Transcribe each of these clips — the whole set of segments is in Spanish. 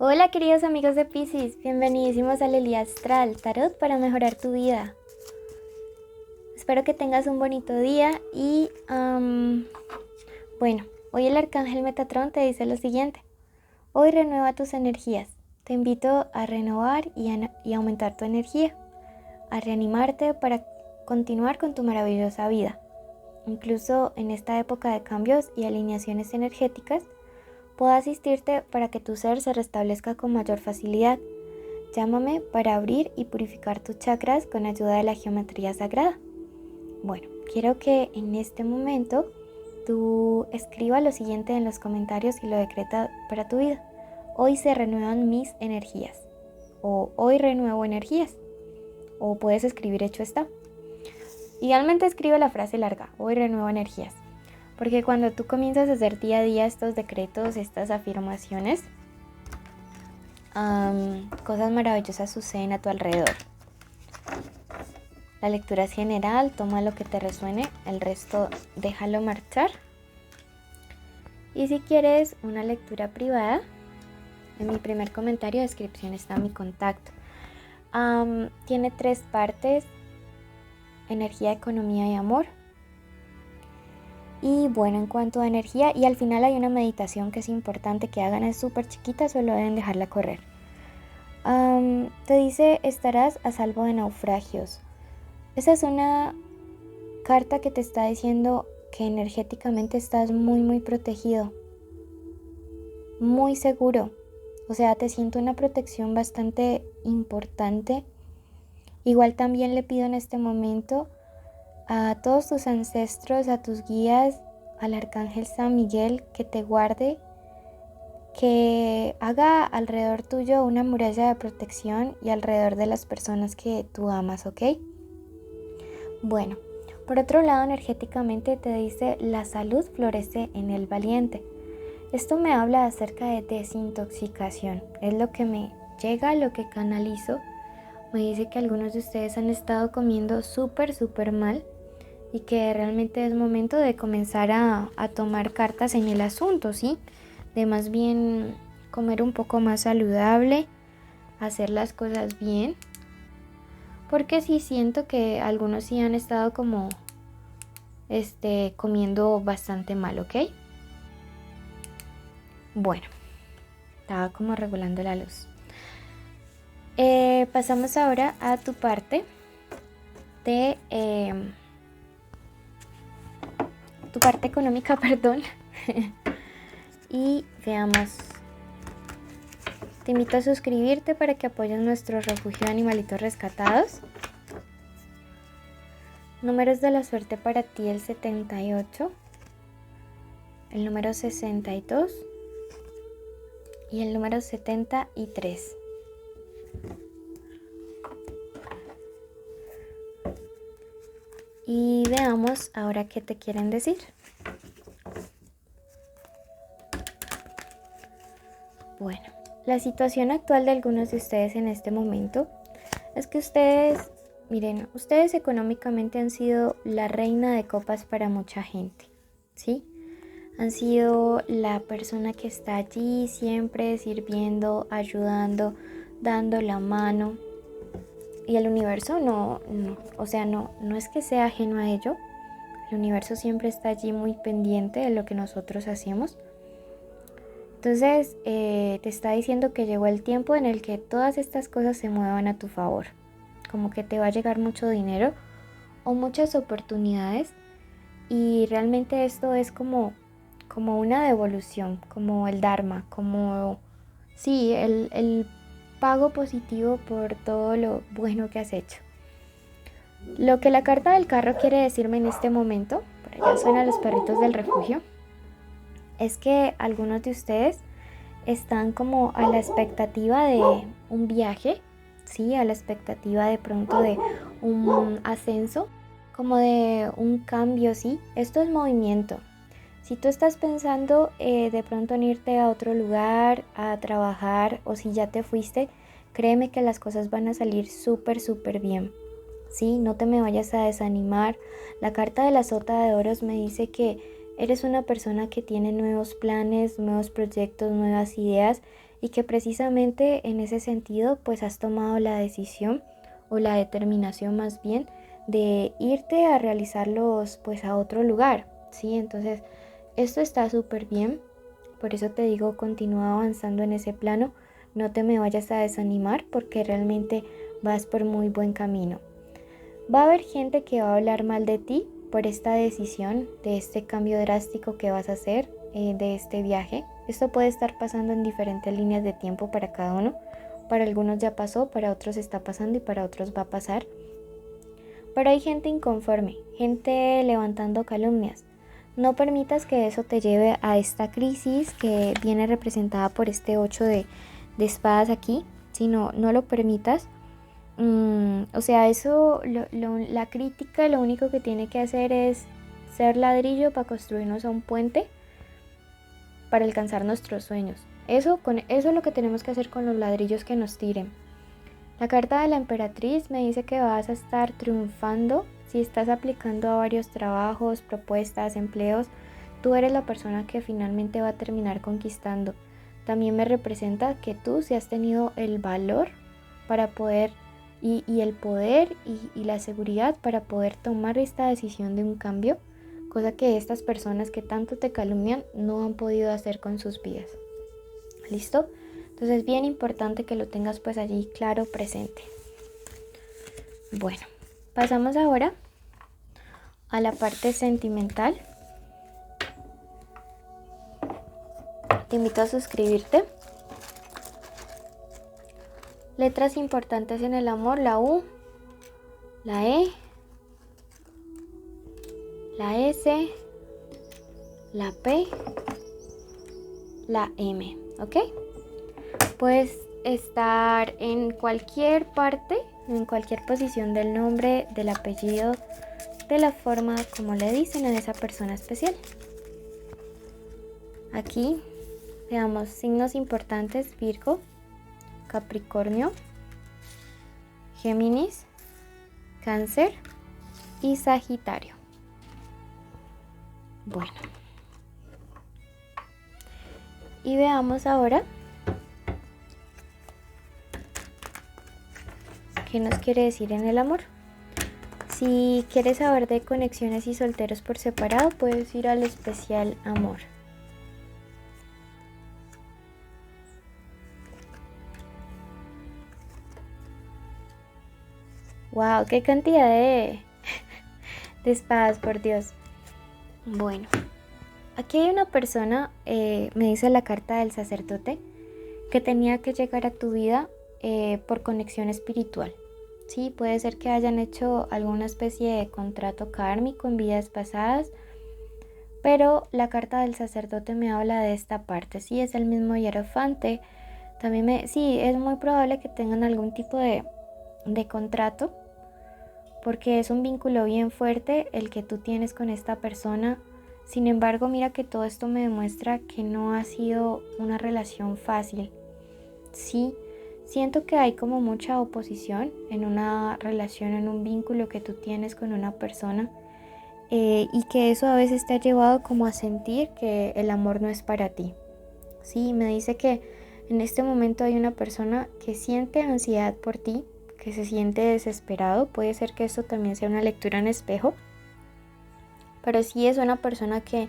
Hola queridos amigos de Piscis, bienvenidísimos a Lely Astral, Tarot para mejorar tu vida. Espero que tengas un bonito día y bueno, hoy el Arcángel Metatrón te dice lo siguiente. Hoy renueva tus energías, te invito a renovar y aumentar tu energía, a reanimarte para continuar con tu maravillosa vida. Incluso en esta época de cambios y alineaciones energéticas, puedo asistirte para que tu ser se restablezca con mayor facilidad. Llámame para abrir y purificar tus chakras con ayuda de la geometría sagrada. Bueno, quiero que en este momento tú escribas lo siguiente en los comentarios y lo decreta para tu vida. Hoy se renuevan mis energías. O hoy renuevo energías. O puedes escribir hecho está. Idealmente escribe la frase larga. Hoy renuevo energías. Porque cuando tú comienzas a hacer día a día estos decretos, estas afirmaciones, cosas maravillosas suceden a tu alrededor. La lectura es general, toma lo que te resuene, el resto déjalo marchar. Y si quieres una lectura privada, en mi primer comentario de descripción está mi contacto. Tiene 3 partes: energía, economía y amor. Y bueno, en cuanto a energía, y al final hay una meditación que es importante que hagan, es súper chiquita, solo deben dejarla correr. Te dice, estarás a salvo de naufragios. Esa es una carta que te está diciendo que energéticamente estás muy protegido, muy seguro. O sea, te siento una protección bastante importante. Igual también le pido en este momento a todos tus ancestros, a tus guías, al Arcángel San Miguel, que te guarde, que haga alrededor tuyo una muralla de protección y alrededor de las personas que tú amas, ¿ok? Bueno, por otro lado, energéticamente te dice, la salud florece en el valiente. Esto me habla acerca de desintoxicación, es lo que me llega, lo que canalizo. Me dice que algunos de ustedes han estado comiendo súper mal y que realmente es momento de comenzar a tomar cartas en el asunto, ¿sí? De más bien comer un poco más saludable, hacer las cosas bien, porque sí siento que algunos sí han estado como comiendo bastante mal, ¿ok? Bueno, estaba como regulando la luz. Pasamos ahora a tu parte de tu parte económica, perdón. Y veamos. Te invito a suscribirte para que apoyes nuestro refugio de animalitos rescatados. Números de la suerte para ti: el 78, el número 62 y el número 73. Y veamos ahora qué te quieren decir. Bueno, la situación actual de algunos de ustedes en este momento es que ustedes, miren, ustedes económicamente han sido la reina de copas para mucha gente, ¿sí? Han sido la persona que está allí siempre sirviendo, ayudando, dando la mano. Y el universo no es que sea ajeno a ello. El universo siempre está allí muy pendiente de lo que nosotros hacemos. Entonces te está diciendo que llegó el tiempo en el que todas estas cosas se muevan a tu favor. Como que te va a llegar mucho dinero o muchas oportunidades. Y realmente esto es como una devolución, como el Dharma, como sí, el pago positivo por todo lo bueno que has hecho. Lo que la carta del carro quiere decirme en este momento, por allá suenan los perritos del refugio, es que algunos de ustedes están como a la expectativa de un viaje, ¿sí? A la expectativa de pronto de un ascenso, como de un cambio, ¿sí? Esto es movimiento. Si tú estás pensando de pronto en irte a otro lugar a trabajar, o si ya te fuiste, créeme que las cosas van a salir súper bien. Sí, no te me vayas a desanimar. La carta de la sota de oros me dice que eres una persona que tiene nuevos planes, nuevos proyectos, nuevas ideas y que precisamente en ese sentido pues has tomado la decisión o la determinación más bien de irte a realizarlos pues a otro lugar, ¿sí? Entonces esto está súper bien, por eso te digo, continúa avanzando en ese plano, no te me vayas a desanimar porque realmente vas por muy buen camino. Va a haber gente que va a hablar mal de ti por esta decisión, de este cambio drástico que vas a hacer, de este viaje. Esto puede estar pasando en diferentes líneas de tiempo para cada uno. Para algunos ya pasó, para otros está pasando y para otros va a pasar. Pero hay gente inconforme, gente levantando calumnias. No permitas que eso te lleve a esta crisis que viene representada por este 8 de espadas aquí, sino no lo permitas. O sea, eso, la crítica lo único que tiene que hacer es ser ladrillo para construirnos a un puente para alcanzar nuestros sueños. Eso es lo que tenemos que hacer con los ladrillos que nos tiren. La carta de la emperatriz me dice que vas a estar triunfando si estás aplicando a varios trabajos, propuestas, empleos. Tú eres la persona que finalmente va a terminar conquistando. También me representa que tú si has tenido el valor para poder y el poder y la seguridad para poder tomar esta decisión de un cambio, cosa que estas personas que tanto te calumnian no han podido hacer con sus vidas. ¿Listo? Entonces es bien importante que lo tengas pues allí claro, presente. Bueno, pasamos ahora a la parte sentimental. Te invito a suscribirte. Letras importantes en el amor: la U, la E, la S, la P, la M, ¿ok? Puedes estar en cualquier parte, en cualquier posición del nombre, del apellido, de la forma como le dicen a esa persona especial. Aquí veamos signos importantes: Virgo, Capricornio, Géminis, Cáncer y Sagitario. Bueno, y veamos ahora qué nos quiere decir en el amor. Si quieres saber de conexiones y solteros por separado, puedes ir al especial amor. ¡Wow! ¡Qué cantidad de espadas, por Dios! Bueno, aquí hay una persona, me dice la carta del sacerdote, que tenía que llegar a tu vida por conexión espiritual. Sí, puede ser que hayan hecho alguna especie de contrato kármico en vidas pasadas, pero la carta del sacerdote me habla de esta parte. Sí, es el mismo hierofante. También sí, es muy probable que tengan algún tipo de contrato, porque es un vínculo bien fuerte el que tú tienes con esta persona. Sin embargo, mira que todo esto me demuestra que no ha sido una relación fácil. Sí, siento que hay como mucha oposición en una relación, en un vínculo que tú tienes con una persona, y que eso a veces te ha llevado como a sentir que el amor no es para ti. Sí, me dice que en este momento hay una persona que siente ansiedad por ti, que se siente desesperado. Puede ser que esto también sea una lectura en espejo, pero sí es una persona que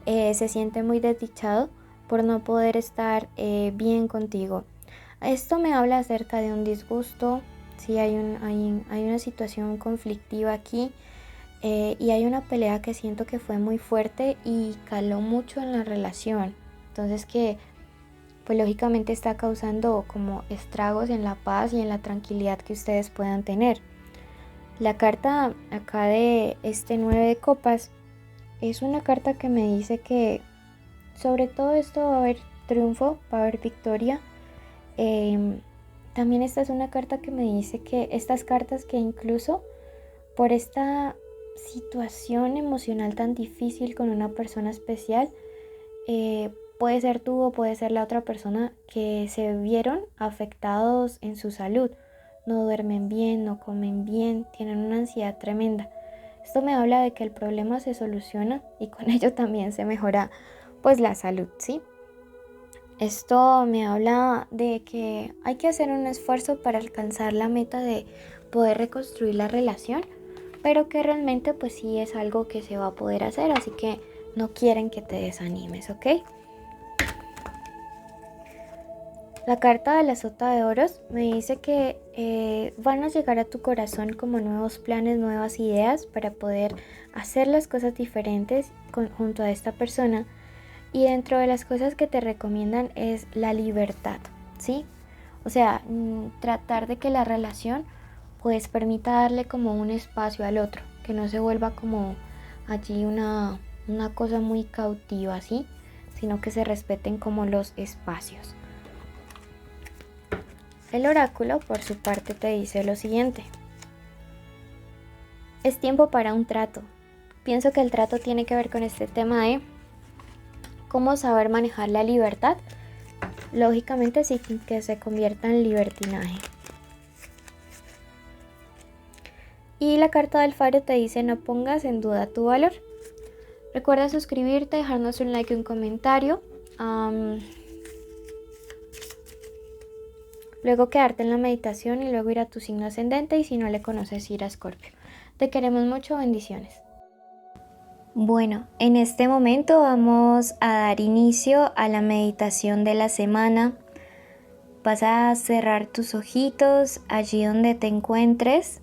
se siente muy desdichado por no poder estar bien contigo. Esto me habla acerca de un disgusto. Sí, hay una situación conflictiva aquí, y hay una pelea que siento que fue muy fuerte y caló mucho en la relación. Entonces que pues lógicamente está causando como estragos en la paz y en la tranquilidad que ustedes puedan tener. La carta acá de este 9 de copas es una carta que me dice que sobre todo esto va a haber triunfo, va a haber victoria. También esta es una carta que me dice que estas cartas que incluso por esta situación emocional tan difícil con una persona especial, puede ser tú o puede ser la otra persona, que se vieron afectados en su salud. No duermen bien, no comen bien, tienen una ansiedad tremenda. Esto me habla de que el problema se soluciona y con ello también se mejora pues la salud, ¿sí? Esto me habla de que hay que hacer un esfuerzo para alcanzar la meta de poder reconstruir la relación, pero que realmente pues sí es algo que se va a poder hacer, así que no quieren que te desanimes, ¿ok? La carta de la sota de oros me dice que van a llegar a tu corazón como nuevos planes, nuevas ideas para poder hacer las cosas diferentes junto a esta persona. Y dentro de las cosas que te recomiendan es la libertad, ¿sí? O sea, tratar de que la relación pues permita darle como un espacio al otro, que no se vuelva como allí una cosa muy cautiva, ¿sí? Sino que se respeten como los espacios. El oráculo, por su parte, te dice lo siguiente. Es tiempo para un trato. Pienso que el trato tiene que ver con este tema de cómo saber manejar la libertad, lógicamente sin que se convierta en libertinaje. Y la carta del faro te dice no pongas en duda tu valor. Recuerda suscribirte, dejarnos un like y un comentario. Luego quedarte en la meditación y luego ir a tu signo ascendente, y si no le conoces, ir a Escorpio. Te queremos mucho, bendiciones. Bueno, en este momento vamos a dar inicio a la meditación de la semana. Vas a cerrar tus ojitos allí donde te encuentres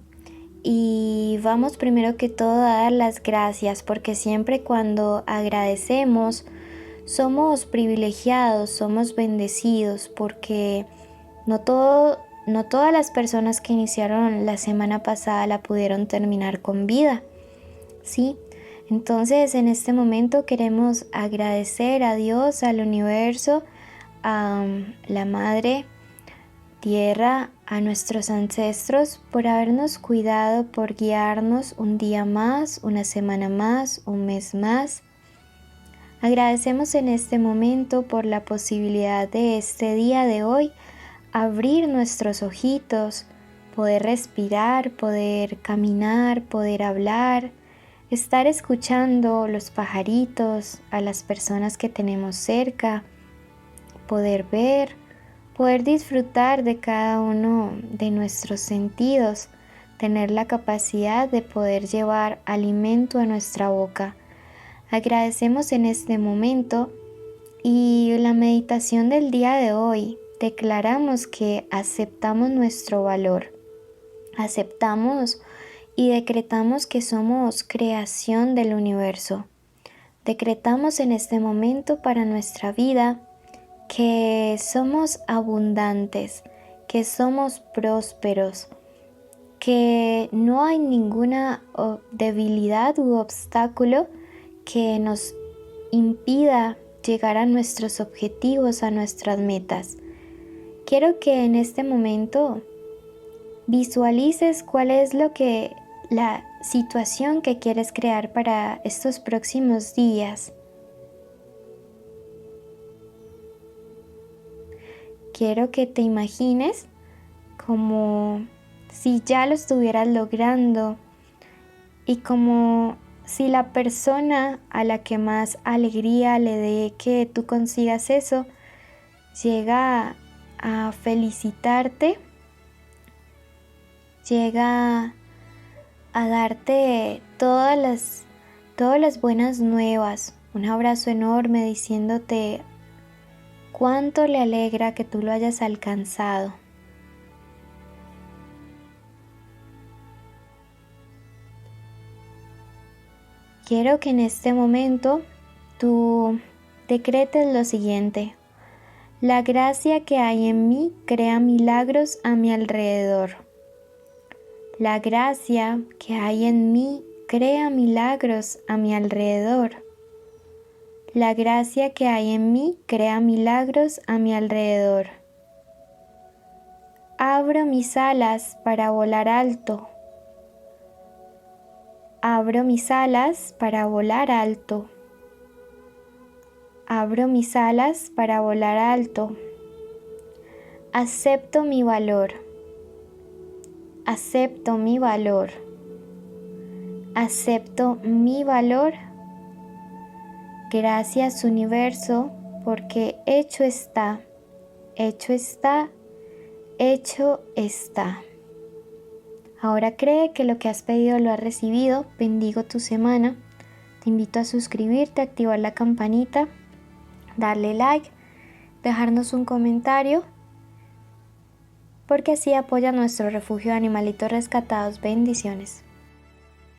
y vamos primero que todo a dar las gracias, porque siempre cuando agradecemos somos privilegiados, somos bendecidos, porque no todas las personas que iniciaron la semana pasada la pudieron terminar con vida, ¿sí? Entonces en este momento queremos agradecer a Dios, al universo, a la Madre Tierra, a nuestros ancestros por habernos cuidado, por guiarnos un día más, una semana más, un mes más. Agradecemos en este momento por la posibilidad de este día de hoy abrir nuestros ojitos, poder respirar, poder caminar, poder hablar, estar escuchando los pajaritos, a las personas que tenemos cerca, poder ver, poder disfrutar de cada uno de nuestros sentidos, tener la capacidad de poder llevar alimento a nuestra boca. Agradecemos en este momento y la meditación del día de hoy declaramos que aceptamos nuestro valor, aceptamos y decretamos que somos creación del universo. Decretamos en este momento para nuestra vida que somos abundantes, que somos prósperos, que no hay ninguna debilidad u obstáculo que nos impida llegar a nuestros objetivos, a nuestras metas. Quiero que en este momento visualices cuál es la situación que quieres crear para estos próximos días. Quiero que te imagines como si ya lo estuvieras logrando y como si la persona a la que más alegría le dé que tú consigas eso llega a felicitarte, llega a darte todas las buenas nuevas, un abrazo enorme diciéndote cuánto le alegra que tú lo hayas alcanzado. Quiero que en este momento tú decretes lo siguiente: la gracia que hay en mí crea milagros a mi alrededor. La gracia que hay en mí crea milagros a mi alrededor. La gracia que hay en mí crea milagros a mi alrededor. Abro mis alas para volar alto. Abro mis alas para volar alto. Abro mis alas para volar alto. Acepto mi valor. Acepto mi valor. Acepto mi valor. Gracias, universo, porque hecho está, hecho está, hecho está. Ahora cree que lo que has pedido lo has recibido. Bendigo tu semana. Te invito a suscribirte, activar la campanita, darle like, dejarnos un comentario, porque así apoya nuestro refugio de animalitos rescatados. Bendiciones.